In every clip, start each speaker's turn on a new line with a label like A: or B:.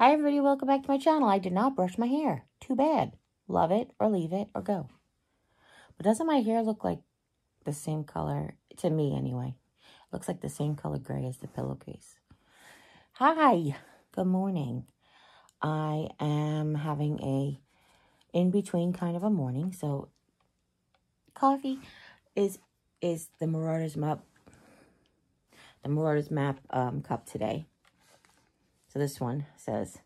A: Hi everybody, welcome back to my channel. I did not brush my hair. Too bad. Love it or leave it or go. But doesn't my hair look like the same color? To me anyway. Looks like the same color gray as the pillowcase. Hi. Good morning. I am having a in-between kind of a morning. So coffee is the Marauders Map. The Marauders Map cup today. So this one says,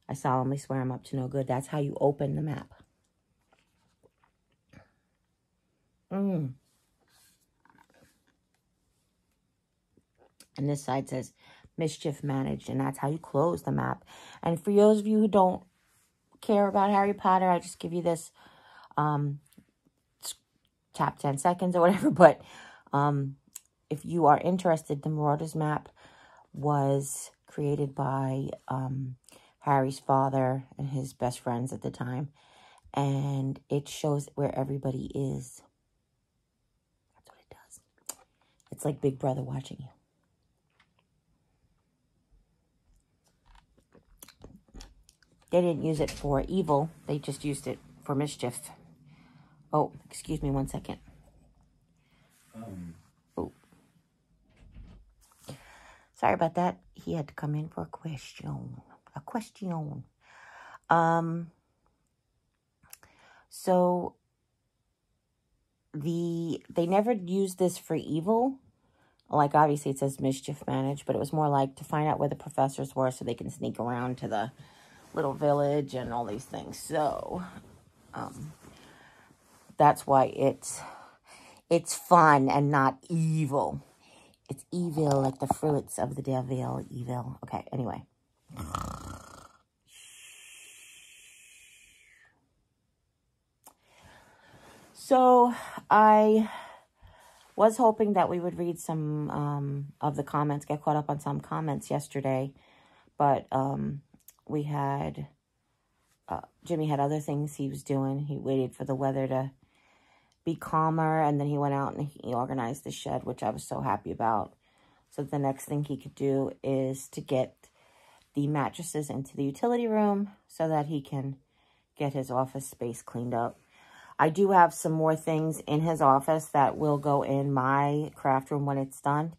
A: I solemnly swear I'm up to no good. That's how you open the map. And this side says, mischief managed. And that's how you close the map. And for those of you who don't care about Harry Potter, I just give you this tap 10 seconds or whatever. But if you are interested, the Marauders Map was created by Harry's father and his best friends at the time. And it shows where everybody is. That's what it does. It's like Big Brother watching you. They didn't use it for evil. They just used it for mischief. Oh, excuse me 1 second. Oh. Sorry about that. He had to come in for a question. So they never used this for evil. Like, obviously, it says mischief managed, but it was more like to find out where the professors were so they can sneak around to the little village and all these things. So, that's why it's fun and not evil. It's evil like the fruits of the devil. Evil. Okay, anyway. So, I was hoping that we would read some of the comments, get caught up on some comments yesterday. But we had, Jimmy had other things he was doing. He waited for the weather to be calmer, and then he went out and he organized the shed, which I was so happy about. So the next thing he could do is to get the mattresses into the utility room so that he can get his office space cleaned up. I do have some more things in his office that will go in my craft room when it's done.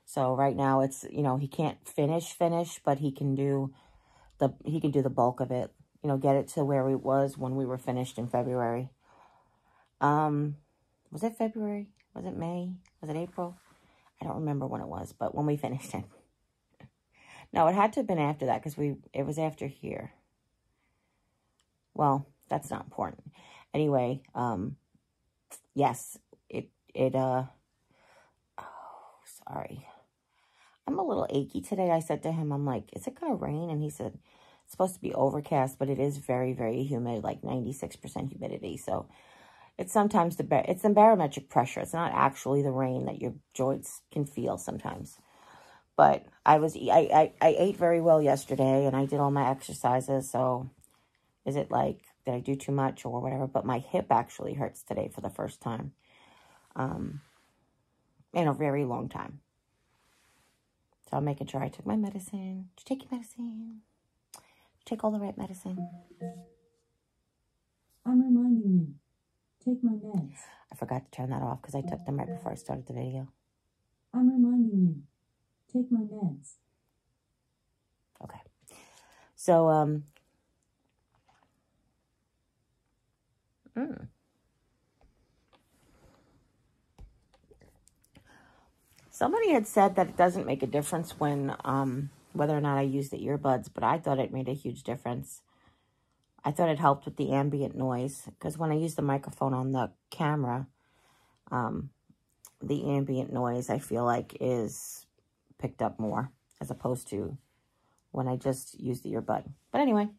A: So right now it's, you know, he can't finish, but he can do the bulk of it. You know, get it to where it was when we were finished in February. Was it February? Was it May? Was it April? I don't remember when it was, but when we finished it. No, it had to have been after that because it was after here. Well, that's not important. Anyway, yes, oh, sorry. I'm a little achy today. I said to him, I'm like, is it going to rain? And he said, it's supposed to be overcast, but it is very, very humid, like 96% humidity. So it's sometimes it's the barometric pressure. It's not actually the rain that your joints can feel sometimes. But I ate very well yesterday, and I did all my exercises. So is it like, did I do too much or whatever? But my hip actually hurts today for the first time in a very long time. So I'm making sure I took my medicine. Did you take your medicine? Did you take all the right medicine?
B: I'm reminding you. Take my meds.
A: I forgot to turn that off because I took them right before I started the video.
B: I'm reminding you. Take my meds.
A: Okay. So, somebody had said that it doesn't make a difference when, whether or not I use the earbuds, but I thought it made a huge difference. I thought it helped with the ambient noise, because when I use the microphone on the camera, the ambient noise, I feel like, is picked up more, as opposed to when I just use the earbud. But anyway,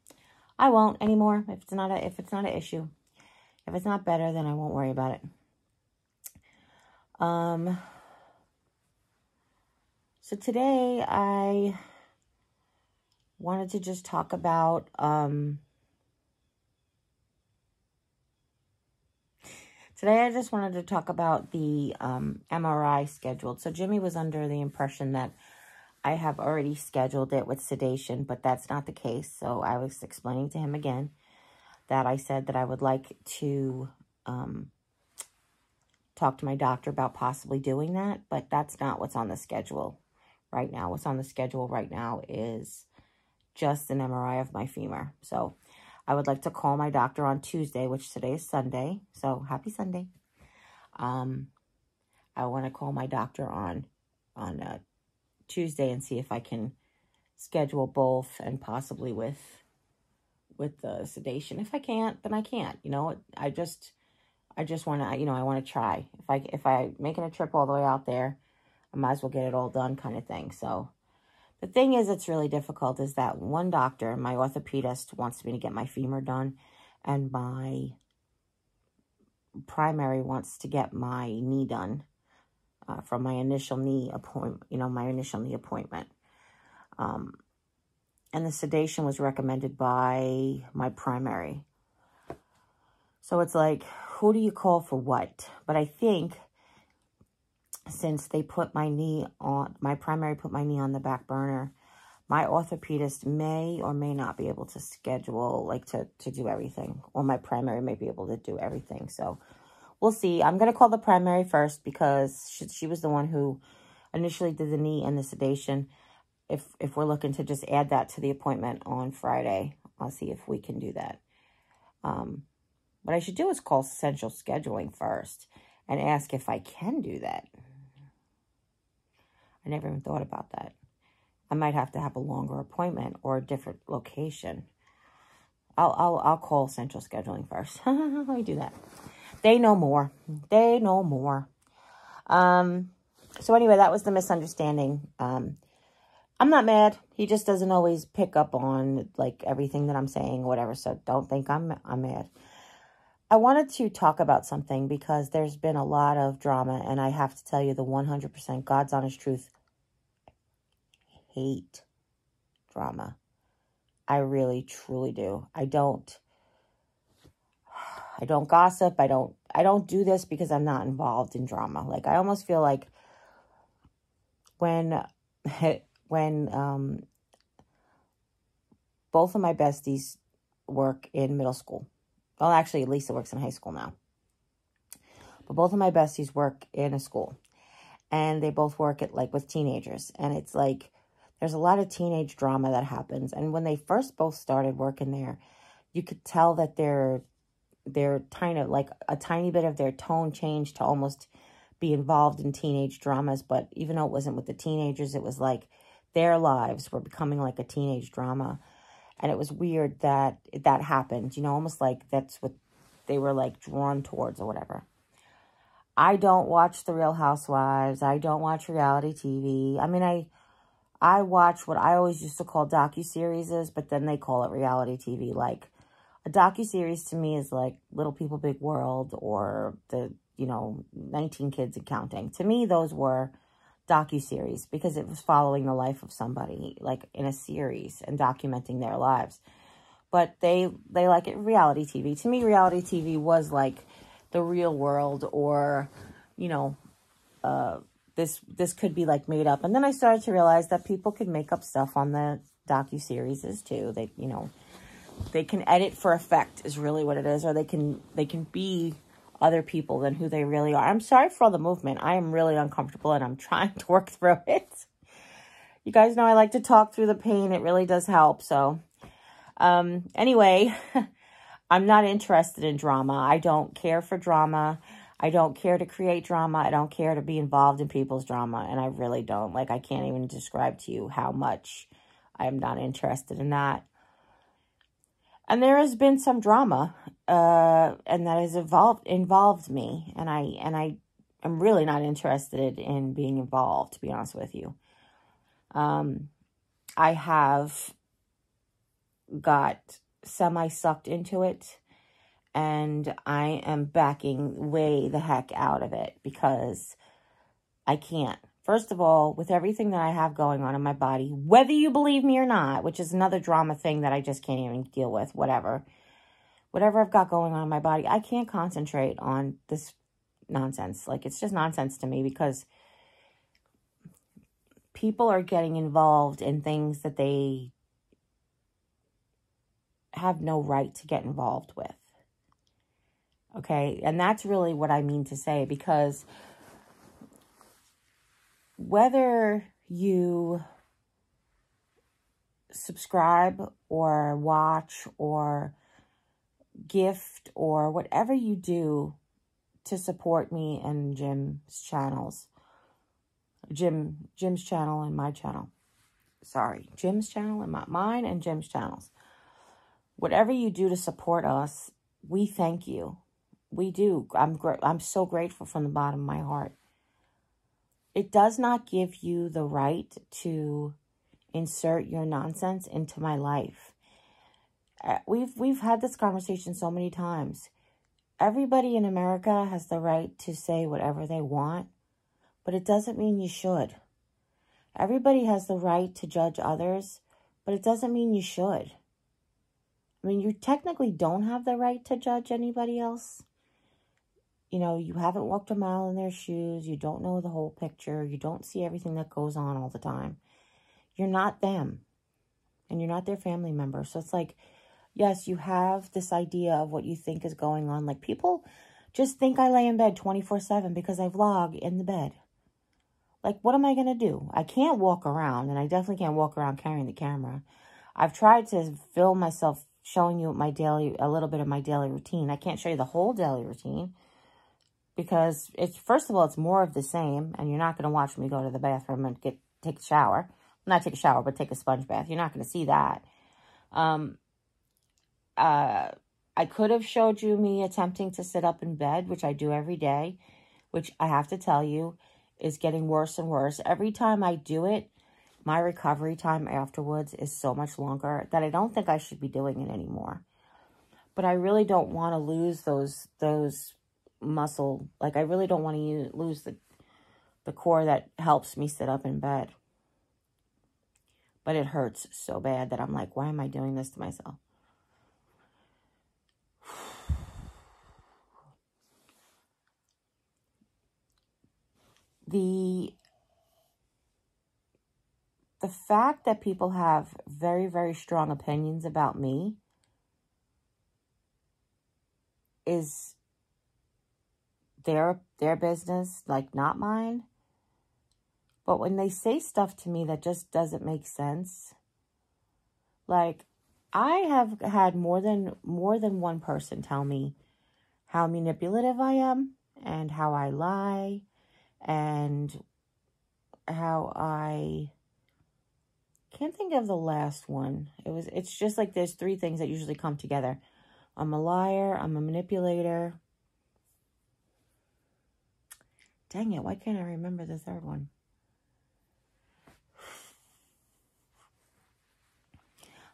A: I won't anymore if it's not an issue. If it's not better, then I won't worry about it. So today I wanted to just talk about, the MRI scheduled. So Jimmy was under the impression that I have already scheduled it with sedation, but that's not the case. So I was explaining to him again that I said that I would like to talk to my doctor about possibly doing that, but that's not what's on the schedule right now. What's on the schedule right now is just an MRI of my femur. So I would like to call my doctor on Tuesday, which today is Sunday. So happy Sunday. I want to call my doctor on Tuesday and see if I can schedule both, and possibly with the sedation. If I can't, then I can't. You know, I just want to, I want to try. If I making a trip all the way out there, I might as well get it all done, kind of thing. So the thing is, it's really difficult, is that one doctor, my orthopedist, wants me to get my femur done, and my primary wants to get my knee done from my initial knee appointment, and the sedation was recommended by my primary. So it's like, who do you call for what? But I think since they put my primary put my knee on the back burner, my orthopedist may or may not be able to schedule, like, to do everything. Or my primary may be able to do everything. So we'll see. I'm going to call the primary first, because she was the one who initially did the knee and the sedation. If we're looking to just add that to the appointment on Friday, I'll see if we can do that. What I should do is call Central Scheduling first and ask if I can do that. I never even thought about that. I might have to have a longer appointment or a different location. I'll call Central Scheduling first. Let me do that. They know more. They know more. So anyway, that was the misunderstanding. I'm not mad. He just doesn't always pick up on, like, everything that I'm saying, whatever. So don't think I'm mad. I wanted to talk about something because there's been a lot of drama, and I have to tell you the 100% God's honest truth. I hate drama. I really, truly do. I don't gossip. I don't do this because I'm not involved in drama. Like, I almost feel like when both of my besties work in middle school. Well, actually, Lisa works in high school now. But both of my besties work in a school. And they both work at, like, with teenagers. And it's like, there's a lot of teenage drama that happens. And when they first both started working there, you could tell that they're kind of, like, a tiny bit of their tone changed to almost be involved in teenage dramas. But even though it wasn't with the teenagers, it was like their lives were becoming like a teenage drama. And it was weird that that happened, almost like that's what they were, like, drawn towards or whatever. I don't watch The Real Housewives. I don't watch reality TV. I mean, I watch what I always used to call docuseries, but then they call it reality TV. Like, a docuseries to me is like Little People, Big World, or the, 19 Kids and Counting. To me, those were docuseries because it was following the life of somebody, like, in a series and documenting their lives. But they like it reality TV. To me, reality TV was like the real world, or, this could be, like, made up. And then I started to realize that people could make up stuff on the docuseries too. They can edit for effect is really what it is, or they can be other people than who they really are. I'm sorry for all the movement. I am really uncomfortable, and I'm trying to work through it. You guys know I like to talk through the pain. It really does help. So, anyway, I'm not interested in drama. I don't care for drama. I don't care to create drama. I don't care to be involved in people's drama, and I really don't. Like, I can't even describe to you how much I am not interested in that. And there has been some drama, and that has involved me, and I am really not interested in being involved, to be honest with you. I have got semi-sucked into it, and I am backing way the heck out of it because I can't. First of all, with everything that I have going on in my body, whether you believe me or not, which is another drama thing that I just can't even deal with, whatever I've got going on in my body, I can't concentrate on this nonsense. Like, it's just nonsense to me because people are getting involved in things that they have no right to get involved with. Okay, and that's really what I mean to say, because whether you subscribe or watch or gift or whatever you do to support me and Jim's channels, Jim's channel and my channel. Sorry, Jim's channel and mine and Jim's channels. Whatever you do to support us, we thank you. We do. I'm so grateful from the bottom of my heart. It does not give you the right to insert your nonsense into my life. We've had this conversation so many times. Everybody in America has the right to say whatever they want, but it doesn't mean you should. Everybody has the right to judge others, but it doesn't mean you should. I mean, you technically don't have the right to judge anybody else. You know, you haven't walked a mile in their shoes. You don't know the whole picture. You don't see everything that goes on all the time. You're not them. And you're not their family member. So it's like, yes, you have this idea of what you think is going on. Like, people just think I lay in bed 24/7 because I vlog in the bed. Like, what am I going to do? I can't walk around, and I definitely can't walk around carrying the camera. I've tried to film myself showing you a little bit of my daily routine. I can't show you the whole daily routine because first of all, it's more of the same, and you're not going to watch me go to the bathroom and take a shower. Not take a shower, but take a sponge bath. You're not going to see that. I could have showed you me attempting to sit up in bed, which I do every day, which I have to tell you is getting worse and worse. Every time I do it, my recovery time afterwards is so much longer that I don't think I should be doing it anymore. But I really don't want to lose those muscle. Like, I really don't want to lose the core that helps me sit up in bed. But it hurts so bad that I'm like, why am I doing this to myself? The fact that people have very, very strong opinions about me is their business, like, not mine. But when they say stuff to me that just doesn't make sense, like, I have had more than one person tell me how manipulative I am and how I lie and how I can't think of the last one. It's just like there's three things that usually come together. I'm a liar, I'm a manipulator. Dang it, why can't I remember the third one?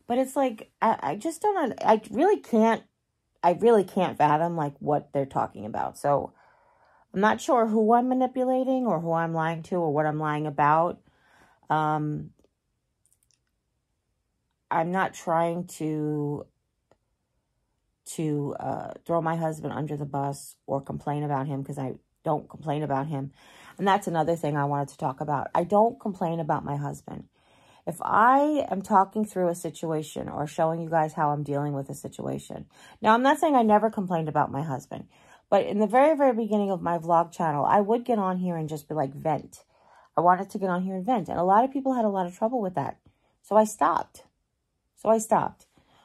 A: But it's like, I just don't, I really can't fathom, like, what they're talking about. So I'm not sure who I'm manipulating or who I'm lying to or what I'm lying about. I'm not trying to throw my husband under the bus or complain about him, because I don't complain about him. And that's another thing I wanted to talk about. I don't complain about my husband. If I am talking through a situation or showing you guys how I'm dealing with a situation. Now, I'm not saying I never complained about my husband. But in the very, very beginning of my vlog channel, I would get on here and just be like, vent. I wanted to get on here and vent. And a lot of people had a lot of trouble with that. So I stopped.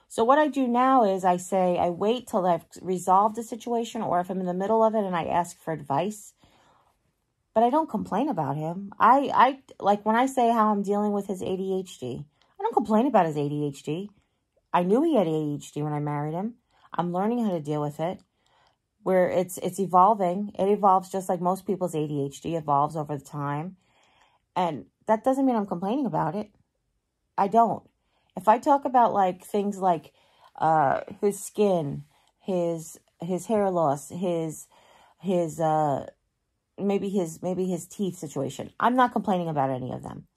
A: So what I do now is I wait till I've resolved the situation, or if I'm in the middle of it and I ask for advice. But I don't complain about him. I like when I say how I'm dealing with his ADHD, I don't complain about his ADHD. I knew he had ADHD when I married him. I'm learning how to deal with it. Where it's evolving. It evolves just like most people's ADHD evolves over the time. And that doesn't mean I'm complaining about it. I don't. If I talk about like things like his skin, his hair loss, maybe his teeth situation, I'm not complaining about any of them.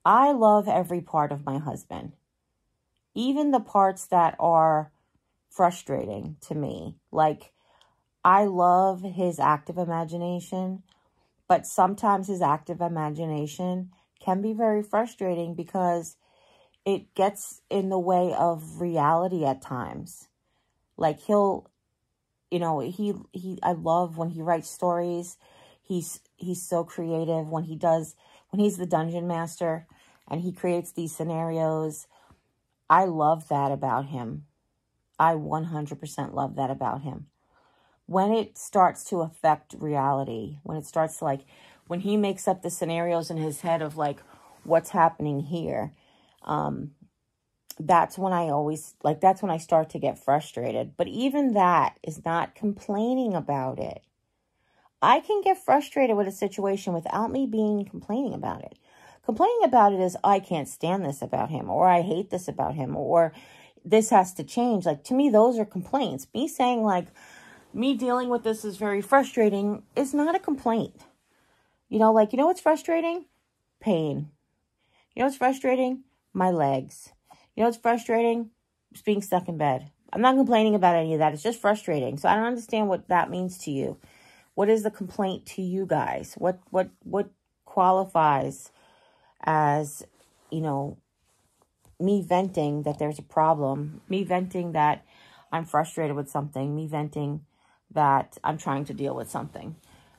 A: I love every part of my husband. Even the parts that are frustrating to me. Like, I love his active imagination, but sometimes his active imagination can be very frustrating because it gets in the way of reality at times. Like he'll, you know, I love when he writes stories. He's so creative when he's the dungeon master and he creates these scenarios. I love that about him. I 100% love that about him. When it starts to affect reality, when it starts to when he makes up the scenarios in his head of what's happening here, that's when that's when I start to get frustrated. But even that is not complaining about it. I can get frustrated with a situation without me complaining about it. Complaining about it is, I can't stand this about him, or I hate this about him, or this has to change. To me, those are complaints. Me saying me dealing with this is very frustrating is not a complaint. You know what's frustrating? Pain. You know what's frustrating? My legs. You know what's frustrating? Just being stuck in bed. I'm not complaining about any of that. It's just frustrating. So I don't understand what that means to you. What is the complaint to you guys? What qualifies as, me venting that there's a problem, me venting that I'm frustrated with something, me venting that I'm trying to deal with something.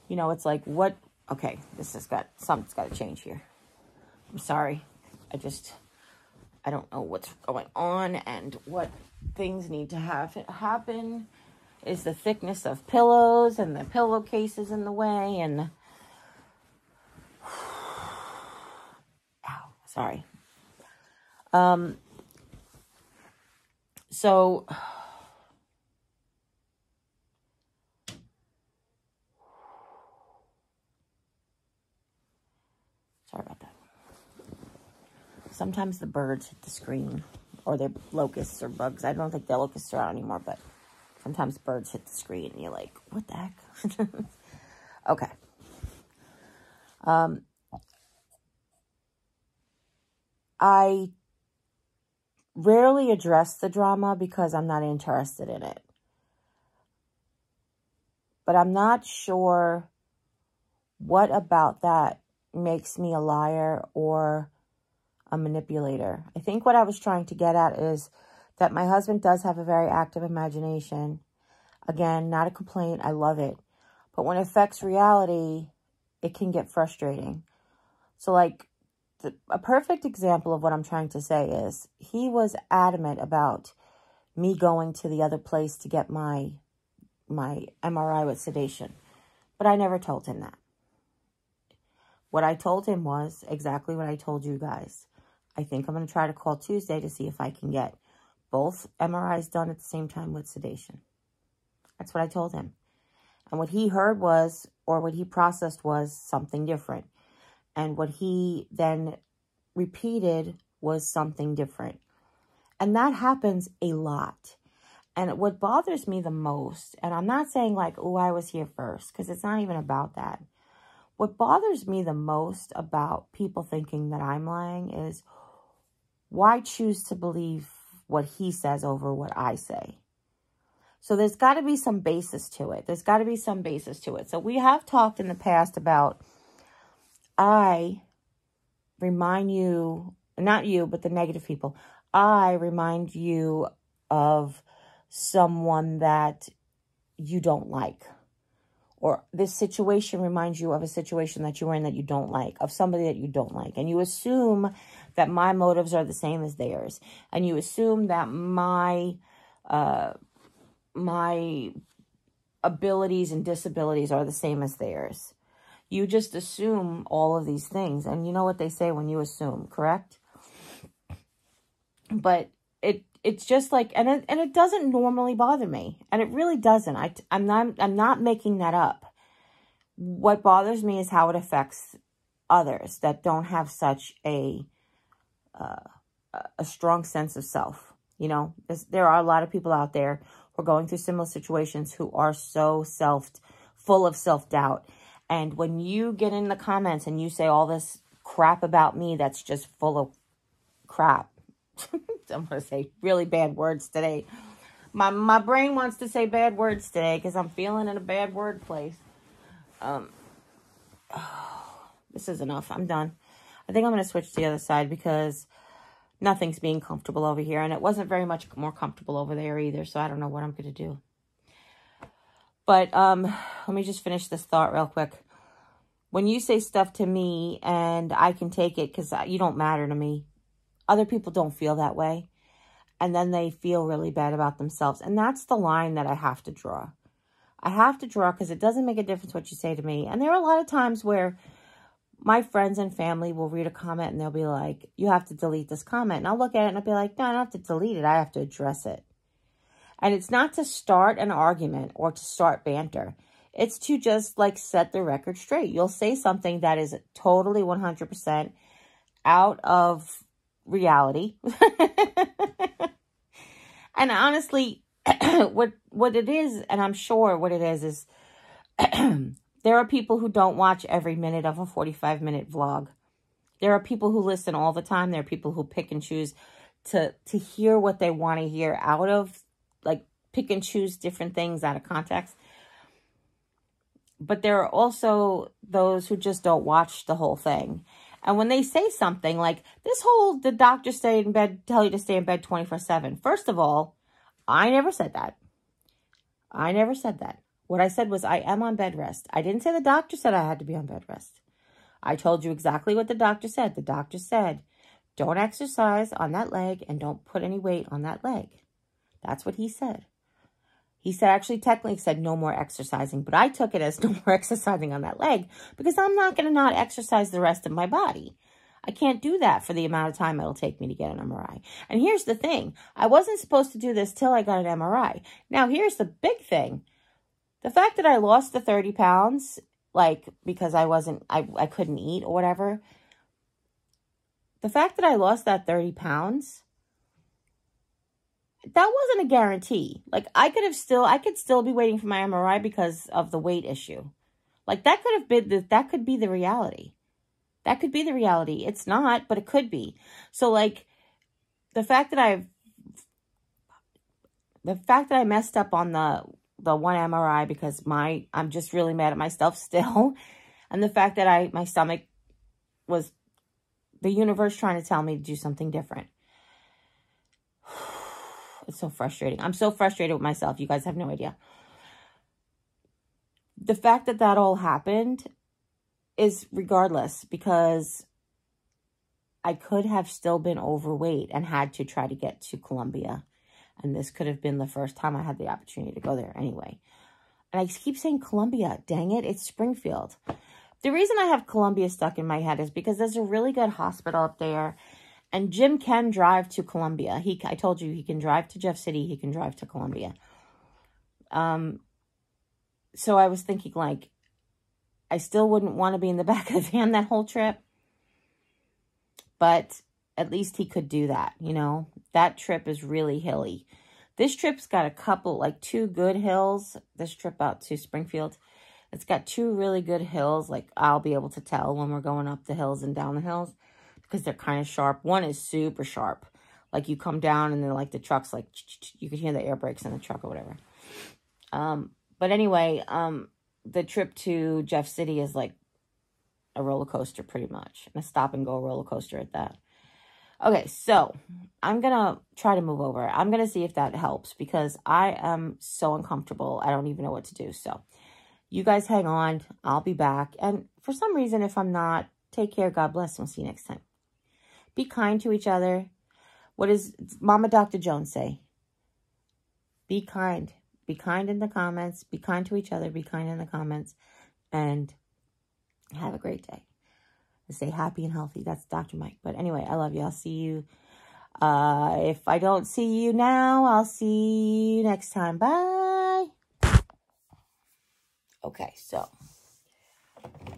A: It's what? Okay, something's got to change here. I'm sorry. I don't know what's going on and what things need to happen. Is the thickness of pillows and the pillowcases in the way? And ow, sorry. So sorry about that. Sometimes the birds hit the screen, or they're locusts or bugs. I don't think the locusts are out anymore, but sometimes birds hit the screen and you're like, what the heck? Okay. I rarely address the drama because I'm not interested in it. But I'm not sure what about that makes me a liar or a manipulator. I think what I was trying to get at is that my husband does have a very active imagination. Again, not a complaint. I love it. But when it affects reality, it can get frustrating. So a perfect example of what I'm trying to say is he was adamant about me going to the other place to get my MRI with sedation. But I never told him that. What I told him was exactly what I told you guys. I think I'm going to try to call Tuesday to see if I can get both MRIs done at the same time with sedation. That's what I told him. And what he heard was, or what he processed was something different. And what he then repeated was something different. And that happens a lot. And what bothers me the most, and I'm not saying oh, I was here first, because it's not even about that. What bothers me the most about people thinking that I'm lying is, why choose to believe what he says over what I say? So there's got to be some basis to it. So we have talked in the past about, I remind you, not you, but the negative people. I remind you of someone that you don't like. Or this situation reminds you of a situation that you were in that you don't like, of somebody that you don't like. And you assume that my motives are the same as theirs. And you assume that my abilities and disabilities are the same as theirs. You just assume all of these things. And you know what they say when you assume, correct? But it's just and it doesn't normally bother me. And it really doesn't. I'm not making that up. What bothers me is how it affects others that don't have such a strong sense of self. There are a lot of people out there who are going through similar situations who are so full of self-doubt. And when you get in the comments and you say all this crap about me that's just full of crap, I'm going to say really bad words today. My brain wants to say bad words today because I'm feeling in a bad word place. This is enough. I'm done. I think I'm going to switch to the other side because nothing's being comfortable over here. And it wasn't very much more comfortable over there either. So I don't know what I'm going to do. But let me just finish this thought real quick. When you say stuff to me and I can take it because you don't matter to me, other people don't feel that way. And then they feel really bad about themselves. And that's the line that I have to draw. I have to draw because it doesn't make a difference what you say to me. And there are a lot of times where my friends and family will read a comment and they'll be like, you have to delete this comment. And I'll look at it and I'll be like, no, I don't have to delete it. I have to address it. And it's not to start an argument or to start banter. It's to just like set the record straight. You'll say something that is totally 100% out of reality. And honestly, what it is, and I'm sure what it is there are people who don't watch every minute of a 45-minute vlog. There are people who listen all the time. There are people who pick and choose to hear what they want to hear out of, like pick and choose different things out of context. But there are also those who just don't watch the whole thing. And when they say something like this whole, the doctor stay in bed, tell you to stay in bed 24/7. First of all, I never said that. I never said that. What I said was I am on bed rest. I didn't say the doctor said I had to be on bed rest. I told you exactly what the doctor said. The doctor said, don't exercise on that leg and don't put any weight on that leg. That's what he said. He said, actually technically said no more exercising, but I took it as no more exercising on that leg because I'm not going to not exercise the rest of my body. I can't do that for the amount of time it'll take me to get an MRI. And here's the thing. I wasn't supposed to do this till I got an MRI. Now, here's the big thing. The fact that I lost the 30 pounds, like because I couldn't eat or whatever. The fact that I lost that 30 pounds, that wasn't a guarantee. Like I could still be waiting for my MRI because of the weight issue. Like that could be the reality. That could be the reality. It's not, but it could be. So like the fact that I messed up on the one MRI because I'm just really mad at myself still. And the fact that my stomach was the universe trying to tell me to do something different. It's so frustrating. I'm so frustrated with myself. You guys have no idea. The fact that all happened is regardless because I could have still been overweight and had to try to get to Colombia. And this could have been the first time I had the opportunity to go there anyway. And I keep saying Colombia. Dang it, it's Springfield. The reason I have Colombia stuck in my head is because there's a really good hospital up there. And Jim can drive to Columbia. I told you he can drive to Jeff City. He can drive to Columbia. So I was thinking, like, I still wouldn't want to be in the back of the van that whole trip. But at least he could do that, you know. That trip is really hilly. This trip's got a couple, like 2 good hills. This trip out to Springfield. It's got 2 really good hills. Like, I'll be able to tell when we're going up the hills and down the hills. Because they're kind of sharp. One is super sharp. Like you come down and then like the truck's like, you could hear the air brakes in the truck or whatever. But anyway, the trip to Jeff City is like a roller coaster pretty much. And a stop and go roller coaster at that. Okay, so I'm going to try to move over. I'm going to see if that helps because I am so uncomfortable. I don't even know what to do. So you guys hang on. I'll be back. And for some reason, if I'm not, take care. God bless. We'll see you next time. Be kind to each other. What does Mama Dr. Jones say? Be kind. Be kind in the comments. Be kind to each other. Be kind in the comments. And have a great day. Stay happy and healthy. That's Dr. Mike. But anyway, I love you. I'll see you. If I don't see you now, I'll see you next time. Bye. Okay, so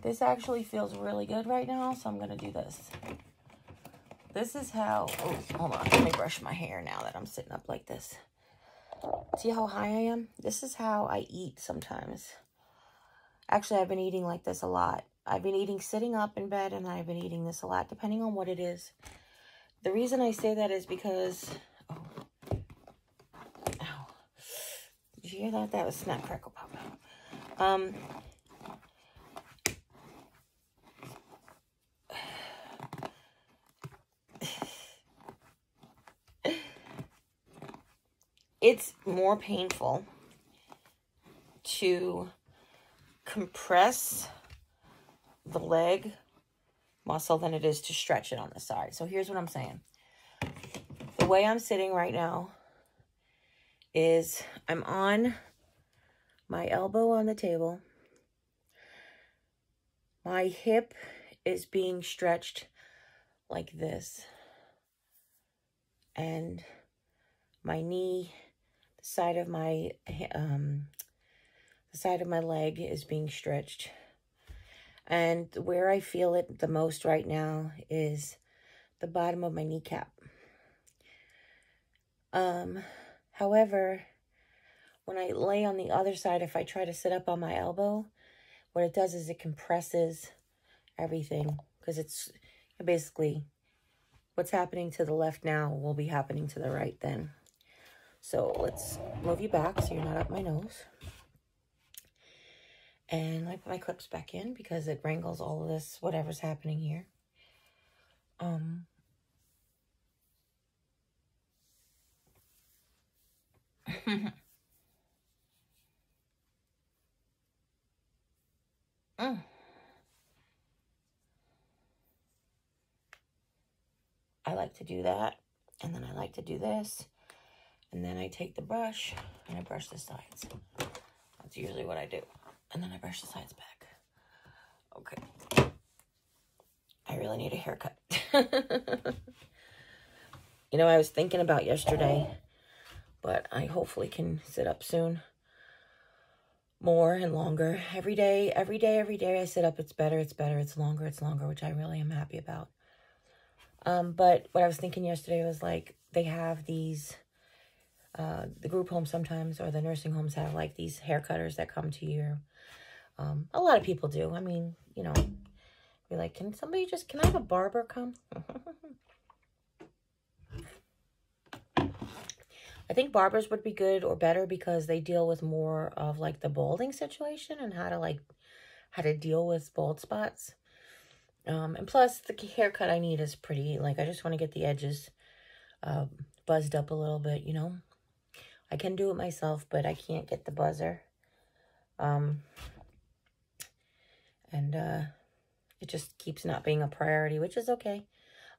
A: this actually feels really good right now. So I'm going to do this. This is how, oh, hold on, let me brush my hair now that I'm sitting up like this. See how high I am? This is how I eat sometimes. Actually, I've been eating like this a lot. I've been eating sitting up in bed, and I've been eating this a lot, depending on what it is. The reason I say that is because, oh, ow. Did you hear that? That was snap, crackle, pop out. it's more painful to compress the leg muscle than it is to stretch it on the side. So here's what I'm saying. The way I'm sitting right now is I'm on my elbow on the table. My hip is being stretched like this. And my knee, the side of my leg is being stretched. And where I feel it the most right now is the bottom of my kneecap. However, when I lay on the other side, if I try to sit up on my elbow, what it does is it compresses everything, because it's basically what's happening to the left now will be happening to the right then. So let's move you back so you're not up my nose. And I put my clips back in because it wrangles all of this, whatever's happening here. I like to do that, and then I like to do this, and then I take the brush and I brush the sides. That's usually what I do. And then I brush the sides back. Okay. I really need a haircut. You know, I was thinking about yesterday, but I hopefully can sit up soon. More and longer. Every day I sit up. It's better, it's longer, which I really am happy about. But what I was thinking yesterday was, like, they have these, the group homes sometimes, or the nursing homes have, like, these hair cutters that come to you. A lot of people do. I mean, you know, you're like, can I have a barber come? I think barbers would be good or better because they deal with more of, like, the balding situation and how to deal with bald spots. And plus, the haircut I need is pretty. Like, I just want to get the edges buzzed up a little bit, you know. I can do it myself, but I can't get the buzzer. It just keeps not being a priority, which is okay.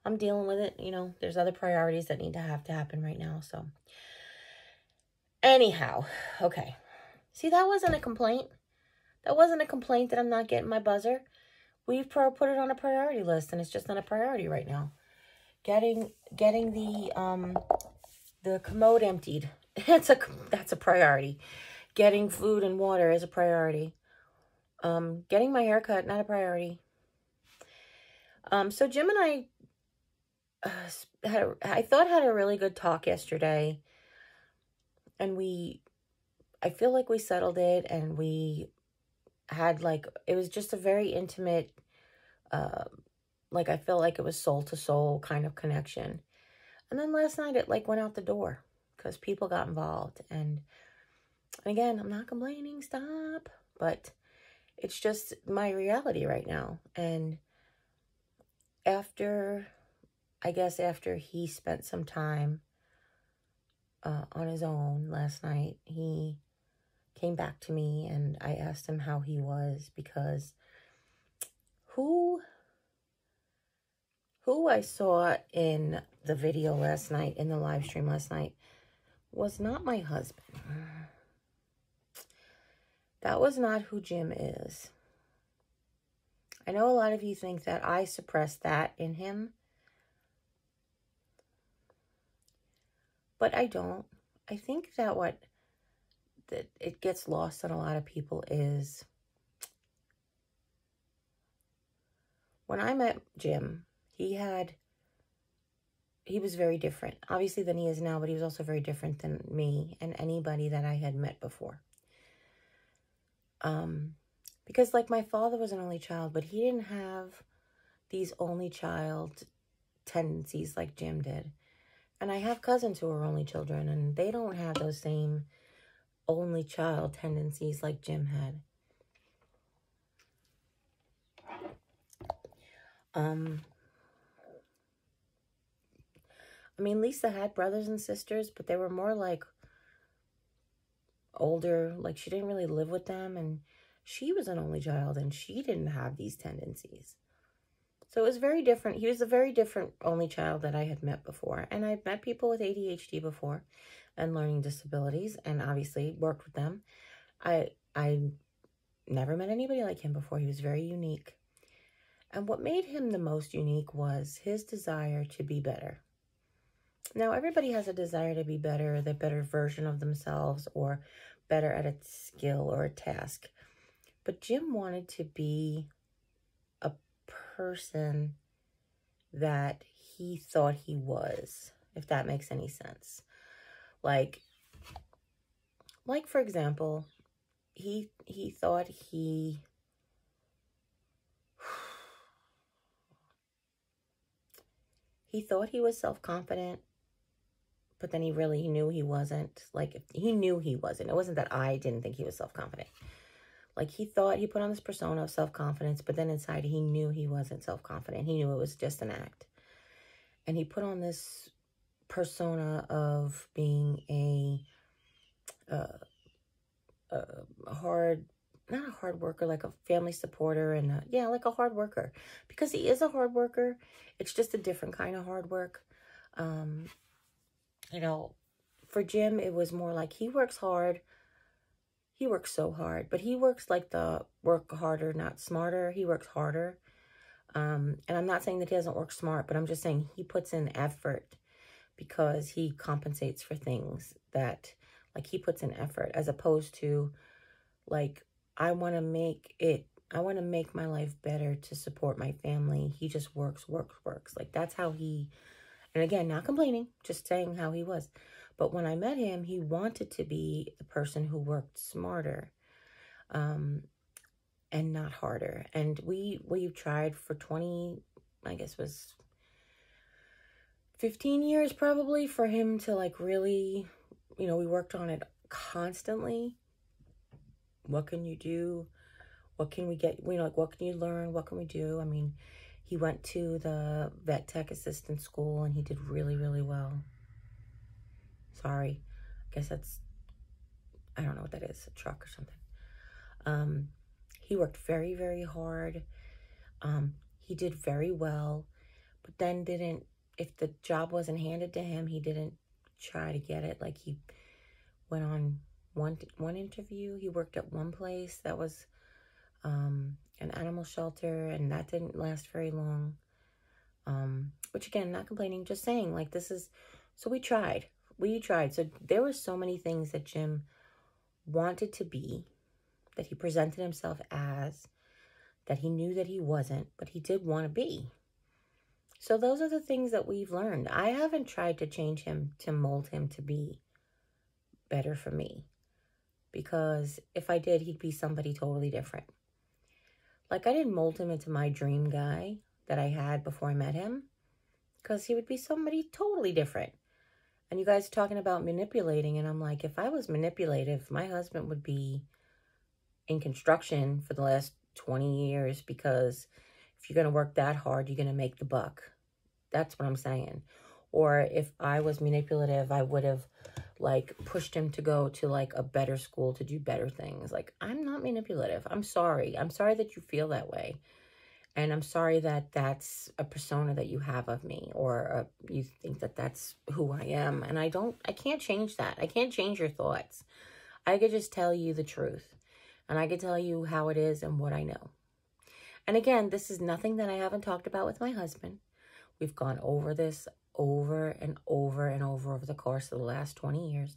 A: I'm dealing with it, you know. There's other priorities that need to happen right now, so. Anyhow, okay. See, that wasn't a complaint. That wasn't a complaint that I'm not getting my buzzer. We've put it on a priority list, and it's just not a priority right now. Getting the commode emptied, that's a priority. Getting food and water is a priority. Getting my hair cut, not a priority. So Jim and I had a really good talk yesterday, and I feel like we settled it, and we had, like, it was just a very intimate, like, I feel like it was soul to soul kind of connection. And then last night it, like, went out the door because people got involved. And again, I'm not complaining, stop, but it's just my reality right now. And after he spent some time on his own last night, he came back to me, and I asked him how he was, because who I saw in the video last night, in the live stream last night, was not my husband. That was not who Jim is. I know a lot of you think that I suppressed that in him, but I don't. I think that that it gets lost on a lot of people is, when I met Jim, he was very different, obviously, than he is now, but he was also very different than me and anybody that I had met before. Because, like, my father was an only child, but he didn't have these only child tendencies like Jim did. And I have cousins who are only children, and they don't have those same only child tendencies like Jim had. I mean, Lisa had brothers and sisters, but they were more like older, like she didn't really live with them, and she was an only child and she didn't have these tendencies. So it was very different. He was a very different only child that I had met before. And I've met people with ADHD before and learning disabilities, and obviously worked with them. I never met anybody like him before. He was very unique. And what made him the most unique was his desire to be better. Now, everybody has a desire to be better, the better version of themselves, or better at a skill or a task. But Jim wanted to be a person that he thought he was, if that makes any sense. Like for example, he thought he thought he was self-confident, but then he knew he wasn't. Like, he knew he wasn't. It wasn't that I didn't think he was self-confident. Like, he thought he put on this persona of self-confidence, but then inside he knew he wasn't self-confident. He knew it was just an act. And he put on this persona of being not a hard worker, like a family supporter, and like a hard worker. Because he is a hard worker. It's just a different kind of hard work. You know, for Jim, it was more like he works hard. He works so hard, but he works like the work harder, not smarter. He works harder. And I'm not saying that he doesn't work smart, but I'm just saying he puts in effort because he compensates for things that, like, he puts in effort, as opposed to, like, I want to make my life better to support my family. He just works. Like, that's how he, and again, not complaining, just saying how he was. But when I met him, he wanted to be the person who worked smarter, and not harder. And we've tried for 20, I guess was 15 years probably, for him to, like, really, we worked on it constantly. What can you do? What can we get? Like, what can you learn? What can we do? I mean, he went to the vet tech assistant school and he did really, really well. Sorry. I guess that's, I don't know what that is, a truck or something. He worked very, very hard. He did very well, but then if the job wasn't handed to him, he didn't try to get it. Like, he went on one interview. He worked at one place that was an animal shelter, and that didn't last very long. Which, again, not complaining, just saying, like, so we tried. So there were so many things that Jim wanted to be, that he presented himself as, that he knew that he wasn't, but he did want to be. So those are the things that we've learned. I haven't tried to change him, to mold him to be better for me, because if I did, he'd be somebody totally different. Like, I didn't mold him into my dream guy that I had before I met him, because he would be somebody totally different. And you guys are talking about manipulating, and I'm like, if I was manipulative, my husband would be in construction for the last 20 years, because if you're going to work that hard, you're going to make the buck. That's what I'm saying. Or if I was manipulative, I would have, like, pushed him to go to, like, a better school to do better things. Like, I'm not manipulative. I'm sorry. I'm sorry that you feel that way. And I'm sorry that that's a persona that you have of me, or you think that that's who I am. And I can't change that. I can't change your thoughts. I could just tell you the truth. And I could tell you how it is and what I know. And again, this is nothing that I haven't talked about with my husband. We've gone over this over and over and over the course of the last 20 years.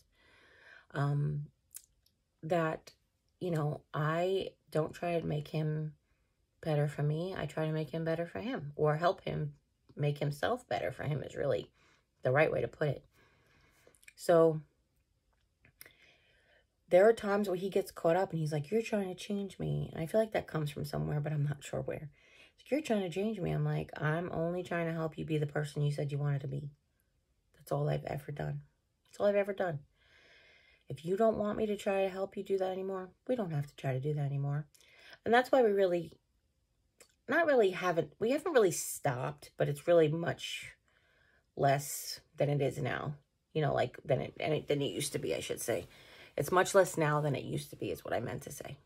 A: That, I don't try to make him better for me. I try to make him better for him, or help him make himself better for him, is really the right way to put it. So there are times where he gets caught up and he's like, you're trying to change me. And I feel like that comes from somewhere, but I'm not sure where. You're trying to change me. I'm like, I'm only trying to help you be the person you said you wanted to be. That's all I've ever done. That's all I've ever done. If you don't want me to try to help you do that anymore, we don't have to try to do that anymore. And that's why we haven't really stopped, but it's really much less than it is now. Than it used to be, I should say. It's much less now than it used to be is what I meant to say.